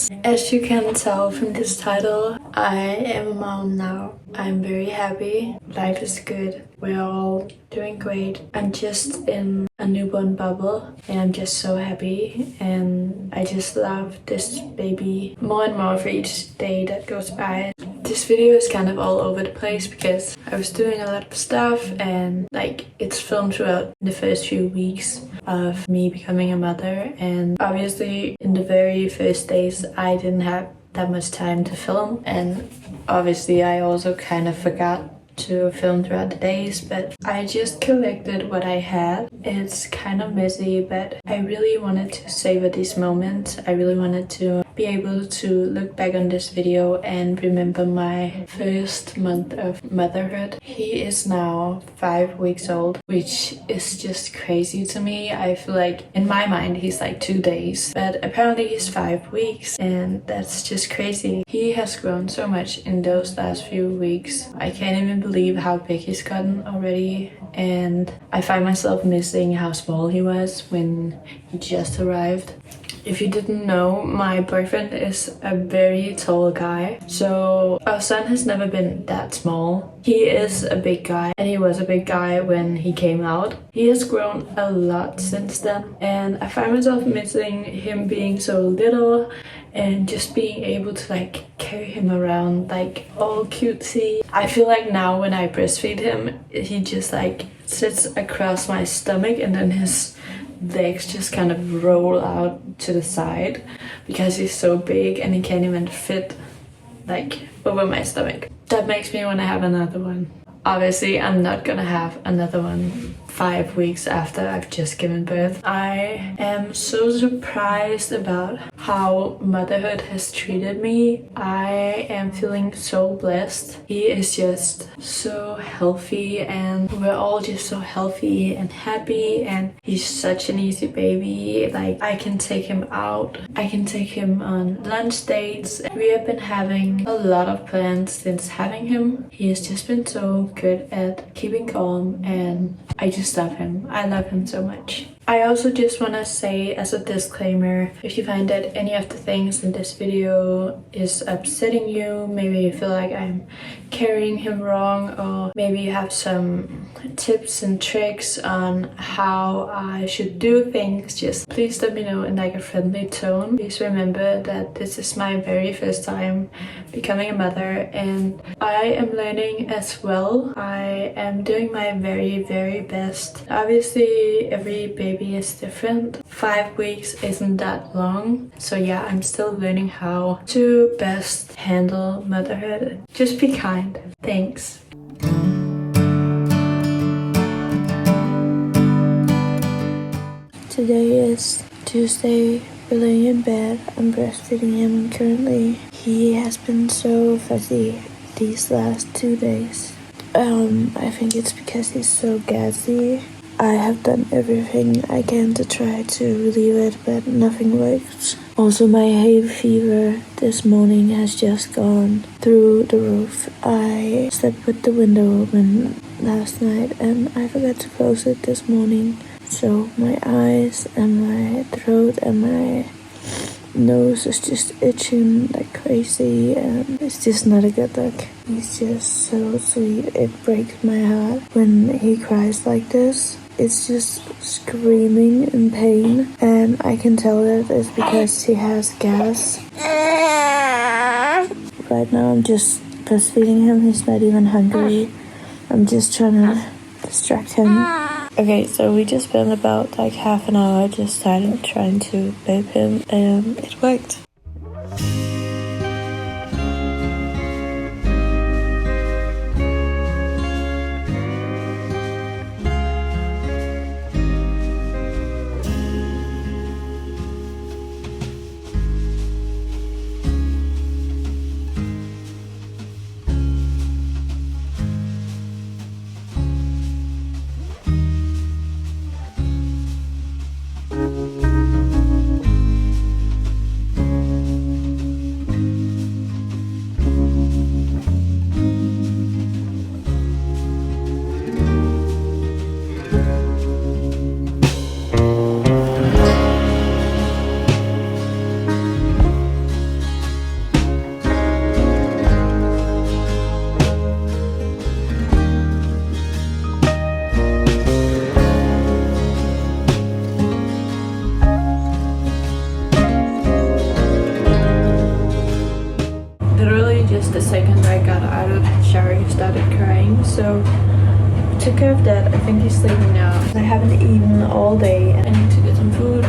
guys, as you can tell from this title, I am a mom now. I'm very happy. Life is good. We're all doing great. I'm just in a newborn bubble and I'm just so happy, and I just love this baby more and more for each day that goes by. This video is kind of all over the place because I was doing a lot of stuff, and like it's filmed throughout the first few weeks of me becoming a mother, and obviously in the very first days I didn't have that much time to film, and obviously I also kind of forgot to film throughout the days, but I just collected what I had. It's kind of messy, but I really wanted to savor these moments. I really wanted to be able to look back on this video and remember my first month of motherhood. He is now 5 weeks old, which is just crazy to me. I feel like in my mind he's like 2 days, but apparently he's 5 weeks, and that's just crazy. He has grown so much in those last few weeks. I can't even believe how big he's gotten already, and I find myself missing how small he was when he just arrived. If you didn't know, my boyfriend is a very tall guy, so our son has never been that small. He is a big guy, and he was a big guy when he came out. He has grown a lot since then, and I find myself missing him being so little and just being able to like carry him around like all cutesy. I feel like now when I breastfeed him, he just like sits across my stomach and then his legs just kind of roll out to the side because he's so big and he can't even fit like over my stomach. That makes me want to have another one. Obviously, I'm not gonna have another one 5 weeks after I've just given birth. I am so surprised about how motherhood has treated me. I am feeling so blessed. He is just so healthy, and we're all just so healthy and happy, and he's such an easy baby. Like, I can take him out. I can take him on lunch dates. We have been having a lot of plans since having him. He has just been so good at keeping calm, and I just love him. I love him so much. I also just want to say as a disclaimer, if you find that any of the things in this video is upsetting you, maybe you feel like I'm carrying him wrong, or maybe you have some tips and tricks on how I should do things, just please let me know in like a friendly tone. Please remember that this is my very first time becoming a mother, and I am learning as well. I am doing my very, very best. Obviously, every baby is different. 5 weeks isn't that long, so yeah, I'm still learning how to best handle motherhood. Just be kind. Thanks. Today is Tuesday. We're laying in bed. I'm breastfeeding him, and currently he has been so fuzzy these last 2 days. I think it's because he's so gassy. I have done everything I can to try to relieve it, but nothing works. Also, my hay fever this morning has just gone through the roof. I slept with the window open last night and I forgot to close it this morning. So my eyes and my throat and my nose is just itching like crazy, and it's just not a good look. He's just so sweet. It breaks my heart when he cries like this. It's just screaming in pain, and I can tell that it's because he has gas. Right now I'm just breastfeeding him. He's not even hungry. I'm just trying to distract him. Okay, so we just spent about like half an hour just trying to babe him, and it worked. shower he started crying, so took care of that. I think he's sleeping now. I haven't eaten all day and I need to get some food.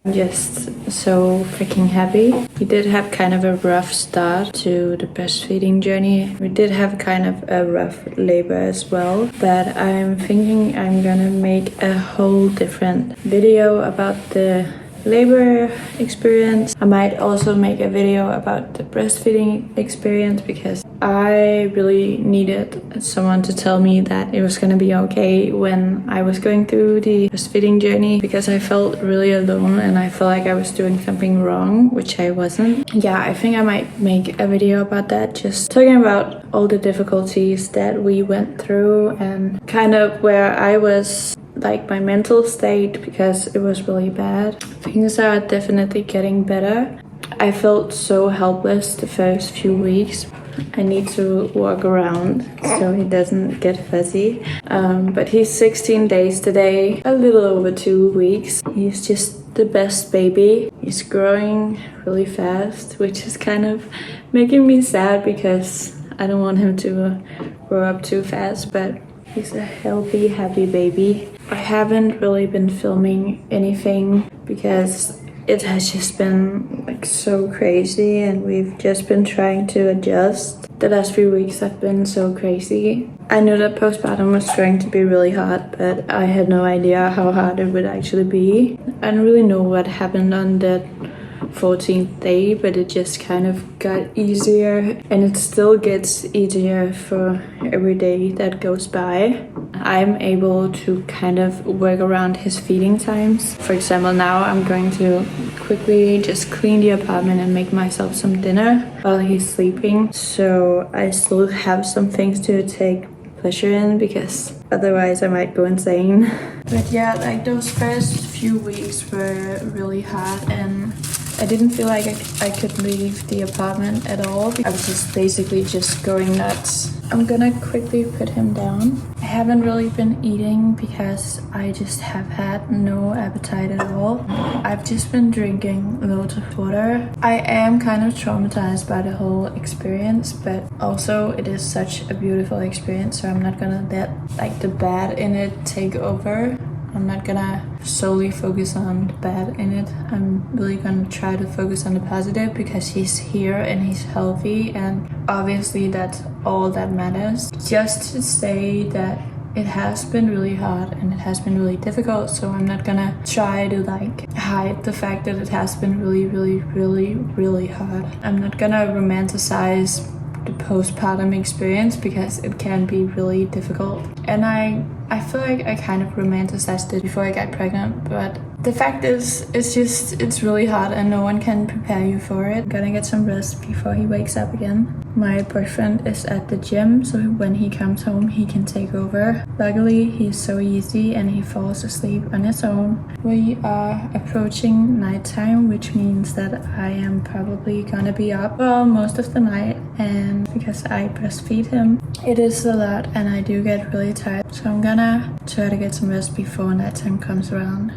I'm just so freaking happy. We did have kind of a rough start to the breastfeeding journey. We did have kind of a rough labor as well, but I'm thinking I'm gonna make a whole different video about the labor experience. I might also make a video about the breastfeeding experience because I really needed someone to tell me that it was gonna be okay when I was going through the breastfeeding journey, because I felt really alone and I felt like I was doing something wrong, which I wasn't. Yeah, I think I might make a video about that, just talking about all the difficulties that we went through and kind of where I was, like my mental state, because it was really bad. Things are definitely getting better. I felt so helpless the first few weeks. I need to walk around so he doesn't get fuzzy. But he's 16 days today, a little over 2 weeks. He's just the best baby. He's growing really fast, which is kind of making me sad because I don't want him to grow up too fast, but he's a healthy, happy baby. I haven't really been filming anything because it has just been like so crazy and we've just been trying to adjust. The last few weeks have been so crazy. I knew that postpartum was going to be really hard, but I had no idea how hard it would actually be. I don't really know what happened on that 14th day, but it just kind of got easier, and it still gets easier for every day that goes by. I'm able to kind of work around his feeding times. For example, now I'm going to quickly just clean the apartment and make myself some dinner while he's sleeping, so I still have some things to take pleasure in, because otherwise I might go insane. But yeah, like those first few weeks were really hard and I didn't feel like I could leave the apartment at all. I was just basically just going nuts. I'm gonna quickly put him down. I haven't really been eating because I just have had no appetite at all. I've just been drinking loads of water. I am kind of traumatized by the whole experience, but also it is such a beautiful experience, so I'm not gonna let like the bad in it take over. I'm not gonna solely focus on the bad in it. I'm really gonna try to focus on the positive because he's here and he's healthy, and obviously that's all that matters. Just to say that it has been really hard and it has been really difficult, so I'm not gonna try to like hide the fact that it has been really hard. I'm not gonna romanticize the postpartum experience because it can be really difficult, and I feel like I kind of romanticized it before I got pregnant, but the fact is it's really hard and no one can prepare you for it. I'm gonna get some rest before he wakes up again. My boyfriend is at the gym, so when he comes home he can take over. Luckily he's so easy and he falls asleep on his own. We are approaching nighttime, which means that I am probably gonna be up most of the night, and because I breastfeed him it is a lot and I do get really tired, so I'm gonna try to get some rest before nighttime comes around.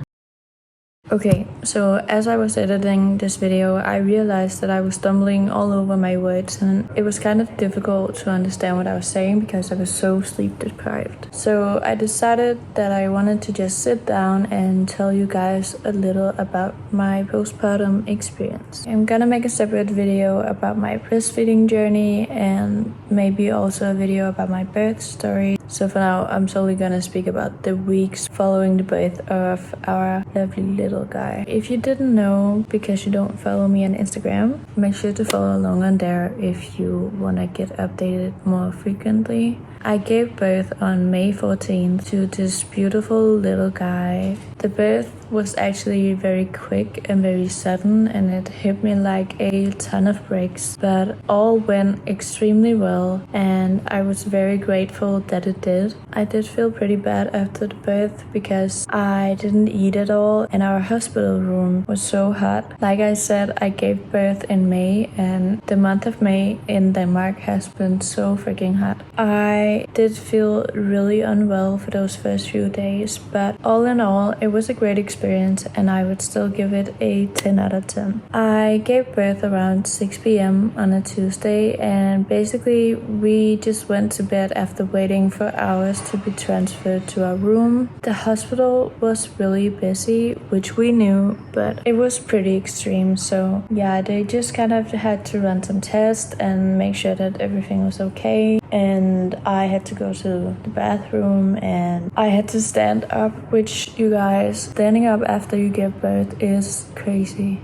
Okay, so as I was editing this video, I realized that I was stumbling all over my words and it was kind of difficult to understand what I was saying because I was so sleep deprived. So I decided that I wanted to just sit down and tell you guys a little about my postpartum experience. I'm gonna make a separate video about my breastfeeding journey and maybe also a video about my birth story. So for now, I'm solely gonna speak about the weeks following the birth of our lovely little guy. If you didn't know, because you don't follow me on Instagram, make sure to follow along on there if you wanna get updated more frequently. I gave birth on May 14th to this beautiful little guy. The birth was actually very quick and very sudden, and it hit me like a ton of bricks, but all went extremely well, and I was very grateful that it did. I did feel pretty bad after the birth because I didn't eat at all, and our hospital room was so hot. Like I said, I gave birth in May, and the month of May in Denmark has been so freaking hot. I did feel really unwell for those first few days, but all in all, it was a great experience, and I would still give it a 10 out of 10. I gave birth around 6 p.m. on a Tuesday, and basically we just went to bed after waiting for hours to be transferred to our room. The hospital was really busy, which we knew, but it was pretty extreme, so yeah, they just kind of had to run some tests and make sure that everything was okay. And I had to go to the bathroom, and I had to stand up, which, you guys, standing up after you give birth is crazy.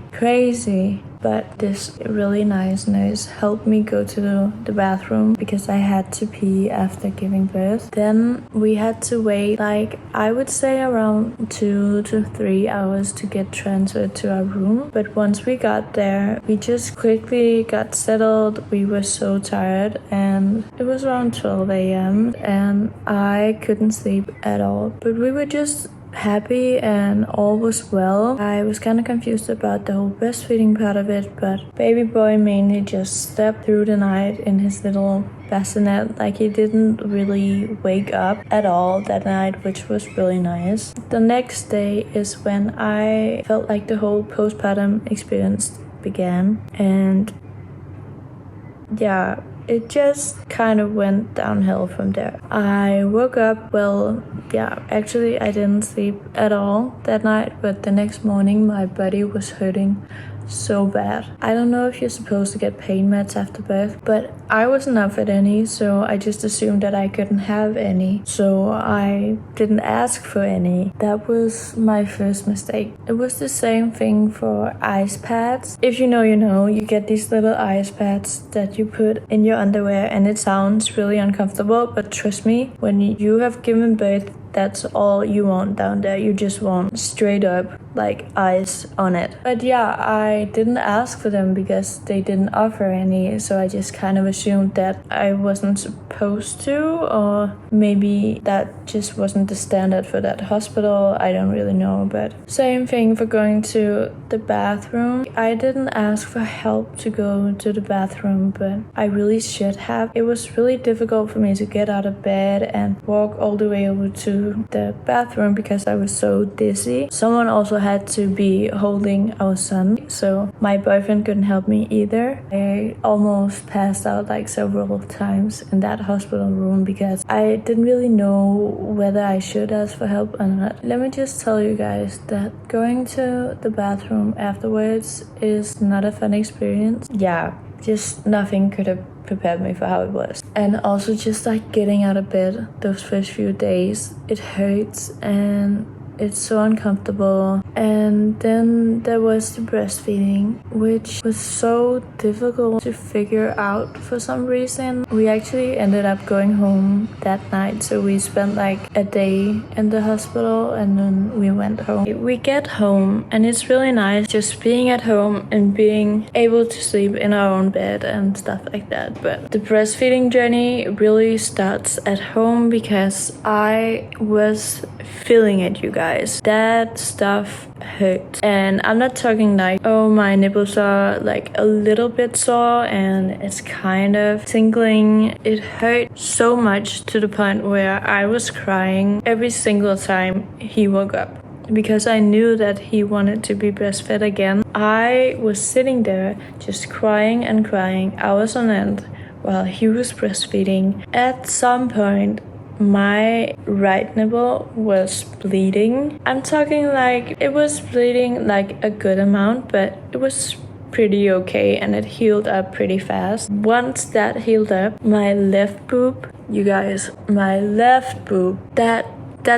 But this really nice nurse helped me go to the bathroom because I had to pee after giving birth. Then we had to wait, like, I would say around 2 to 3 hours to get transferred to our room. But once we got there, we just quickly got settled. We were so tired, and it was around 12 a.m. and I couldn't sleep at all. But we were just happy and all was well. I was kind of confused about the whole breastfeeding part of it, but baby boy mainly just slept through the night in his little bassinet. Like, he didn't really wake up at all that night, which was really nice. The next day is when I felt like the whole postpartum experience began, and yeah, it just kind of went downhill from there. I woke up, actually I didn't sleep at all that night, but the next morning my body was hurting so bad. I don't know if you're supposed to get pain meds after birth, but I wasn't offered any, so I just assumed that I couldn't have any, so I didn't ask for any. That was my first mistake. It was the same thing for ice pads. If you know, you know, you get these little ice pads that you put in your underwear, and it sounds really uncomfortable, but trust me, when you have given birth, that's all you want down there. You just want straight up like ice on it. But yeah, I didn't ask for them because they didn't offer any, so I just kind of assumed that I wasn't supposed to, or maybe that just wasn't the standard for that hospital. I don't really know. But same thing for going to the bathroom. I didn't ask for help to go to the bathroom, but I really should have. It was really difficult for me to get out of bed and walk all the way over to the bathroom because I was so dizzy. Someone also had to be holding our son, so my boyfriend couldn't help me either. I almost passed out like several times in that hospital room because I didn't really know whether I should ask for help or not. Let me just tell you guys that going to the bathroom afterwards is not a fun experience. Yeah, just nothing could have prepared me for how it was. And also just like getting out of bed those first few days, it hurts and it's so uncomfortable. And then there was the breastfeeding, which was so difficult to figure out for some reason. We actually ended up going home that night, so we spent like a day in the hospital and then we went home. We get home and it's really nice just being at home and being able to sleep in our own bed and stuff like that. But the breastfeeding journey really starts at home because I was feeling it, you guys. That stuff hurt. And I'm not talking like, oh, my nipples are like a little bit sore and it's kind of tingling. It hurt so much to the point where I was crying every single time he woke up, because I knew that he wanted to be breastfed again. I was sitting there just crying and crying hours on end while he was breastfeeding. At some point, my right nipple was bleeding. I'm talking like it was bleeding like a good amount, but it was pretty okay and it healed up pretty fast. Once that healed up, my left boob, you guys, my left boob, that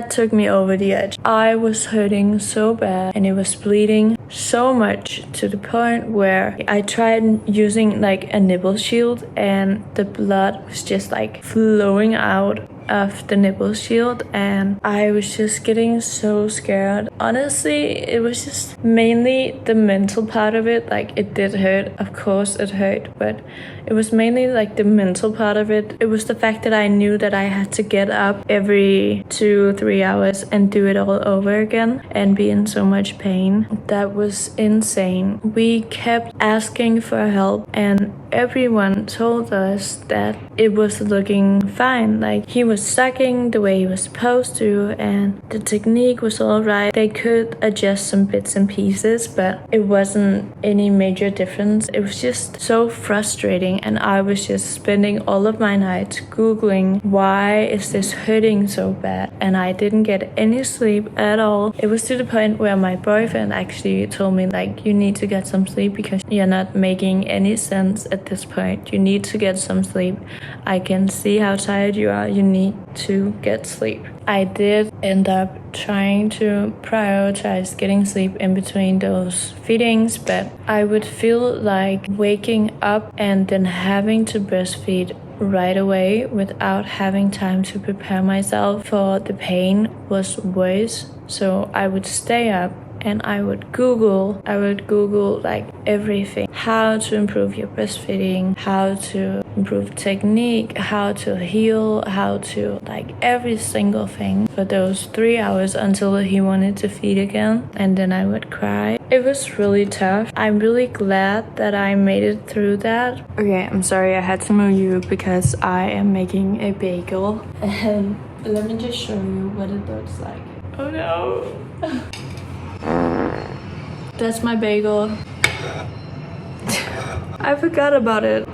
took me over the edge. I was hurting so bad and it was bleeding so much to the point where I tried using like a nipple shield and the blood was just like flowing out of the nipple shield and I was just getting so scared. Honestly, it was just mainly the mental part of it. Like it did hurt, of course it hurt, but it was mainly like the mental part of it. It was the fact that I knew that I had to get up every 2-3 hours and do it all over again and be in so much pain. That was insane. We kept asking for help and everyone told us that it was looking fine. Like he was sucking the way he was supposed to and the technique was all right. They could adjust some bits and pieces, but it wasn't any major difference. It was just so frustrating and I was just spending all of my nights Googling why is this hurting so bad, and I didn't get any sleep at all. It was to the point where my boyfriend actually told me like, you need to get some sleep because you're not making any sense at this point. You need to get some sleep. I can see how tired you are. You need to get sleep. I did end up trying to prioritize getting sleep in between those feedings, but I would feel like waking up and then having to breastfeed right away without having time to prepare myself for the pain was worse. So I would stay up and I would Google like everything. How to improve your breastfeeding, how to improve technique, how to heal, how to like every single thing for those 3 hours until he wanted to feed again. And then I would cry. It was really tough. I'm really glad that I made it through that. Okay, I'm sorry I had to move you because I am making a bagel. And let me just show you what it looks like. Oh no. That's my bagel. I forgot about it.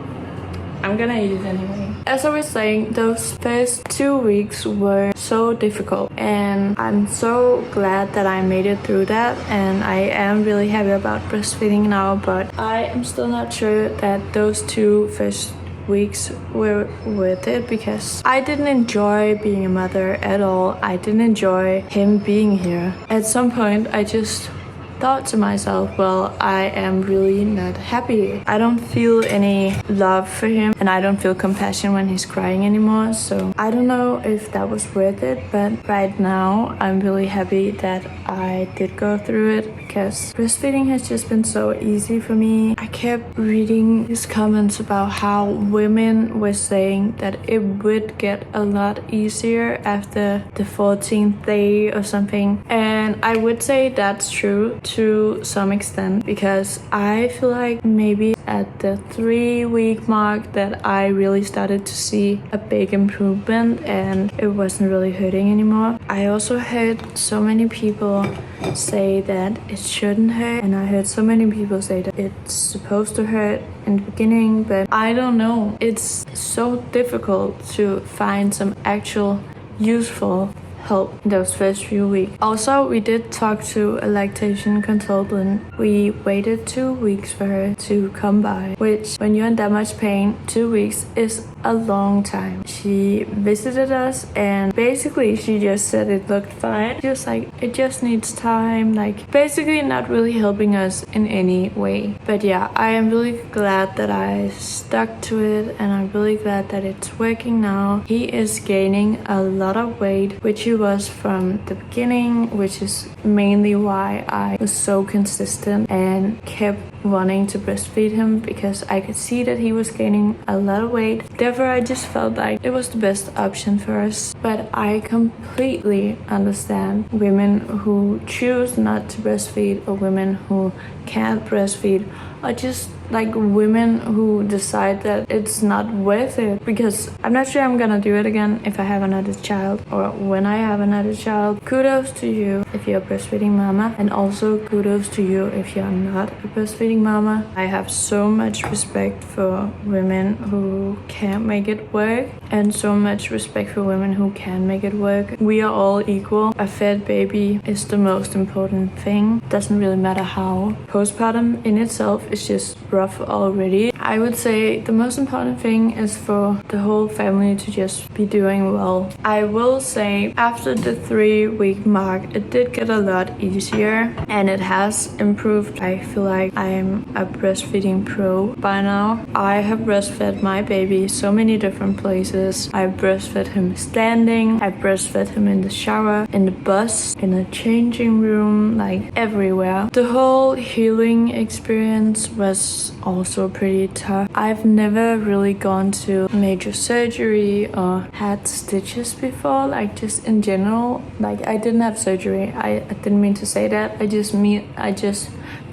I'm gonna eat it anyway. As I was saying, those first 2 weeks were so difficult and I'm so glad that I made it through that, and I am really happy about breastfeeding now, but I am still not sure that those 2 first weeks were worth it because I didn't enjoy being a mother at all. I didn't enjoy him being here. At some point I just thought to myself, well, I am really not happy. I don't feel any love for him and I don't feel compassion when he's crying anymore. So I don't know if that was worth it, but right now I'm really happy that I did go through it because breastfeeding has just been so easy for me. I kept reading these comments about how women were saying that it would get a lot easier after the 14th day or something, and I would say that's true to some extent because I feel like maybe at the 3-week mark that I really started to see a big improvement and it wasn't really hurting anymore. I also heard so many people say that it shouldn't hurt, and I heard so many people say that it's supposed to hurt in the beginning, but I don't know. It's so difficult to find some actual useful help in those first few weeks. Also, we did talk to a lactation consultant. We waited 2 weeks for her to come by, which when you're in that much pain, 2 weeks is a long time. She visited us and basically she just said it looked fine. Just like, it just needs time, like basically not really helping us in any way. But yeah, I am really glad that I stuck to it and I'm really glad that it's working now. He is gaining a lot of weight, which he was from the beginning, which is mainly why I was so consistent and kept wanting to breastfeed him, because I could see that he was gaining a lot of weight. Therefore, I just felt like it was the best option for us. But I completely understand women who choose not to breastfeed, or women who can't breastfeed, or just like women who decide that it's not worth it, because I'm not sure I'm gonna do it again if I have another child or when I have another child. Kudos to you if you're a breastfeeding mama, and also kudos to you if you're not a breastfeeding breastfeeding mama. I have so much respect for women who can't make it work and so much respect for women who can make it work. We are all equal. A fed baby is the most important thing. Doesn't really matter how. Postpartum in itself is just rough already. I would say the most important thing is for the whole family to just be doing well. I will say after the 3-week mark, it did get a lot easier and it has improved. I feel like I'm a breastfeeding pro by now. I have breastfed my baby so many different places. I breastfed him standing, I breastfed him in the shower, in the bus, in a changing room, like everywhere. The whole healing experience was also pretty tough. I've never really gone to major surgery or had stitches before, like just in general. Like I didn't have surgery. I didn't mean to say that. I just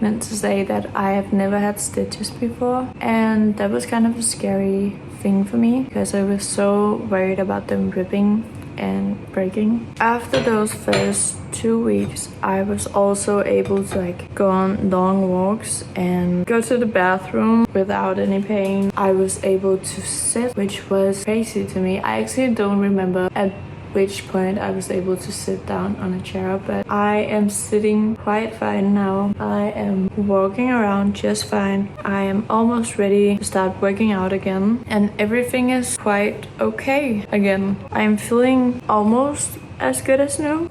meant to say that I have never had stitches before, and that was kind of a scary thing for me because I was so worried about them ripping and breaking. After those first 2 weeks, I was also able to like go on long walks and go to the bathroom without any pain. I was able to sit, which was crazy to me. I actually don't remember at which point I was able to sit down on a chair, but I am sitting quite fine now. I am walking around just fine. I am almost ready to start working out again, and everything is quite okay again. I'm feeling almost as good as new.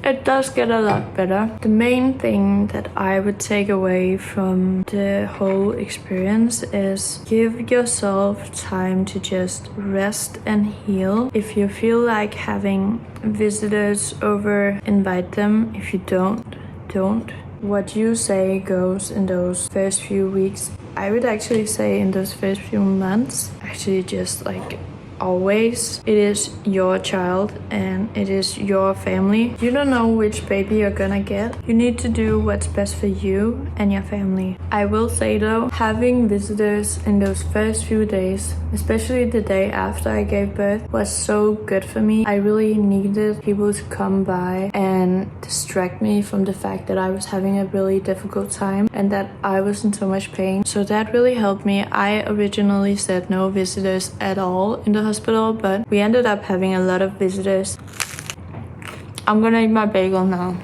It does get a lot better. The main thing that I would take away from the whole experience is give yourself time to just rest and heal. If you feel like having visitors over, invite them. If you don't. What you say goes in those first few weeks. I would actually say in those first few months. Actually just like always, it is your child and it is your family. You don't know which baby you're gonna get. You need to do what's best for you and your family. I will say though, having visitors in those first few days, especially the day after I gave birth, was so good for me. I really needed people to come by and distract me from the fact that I was having a really difficult time and that I was in so much pain. So that really helped me. I originally said no visitors at all in the hospital, but we ended up having a lot of visitors. I'm gonna eat my bagel now.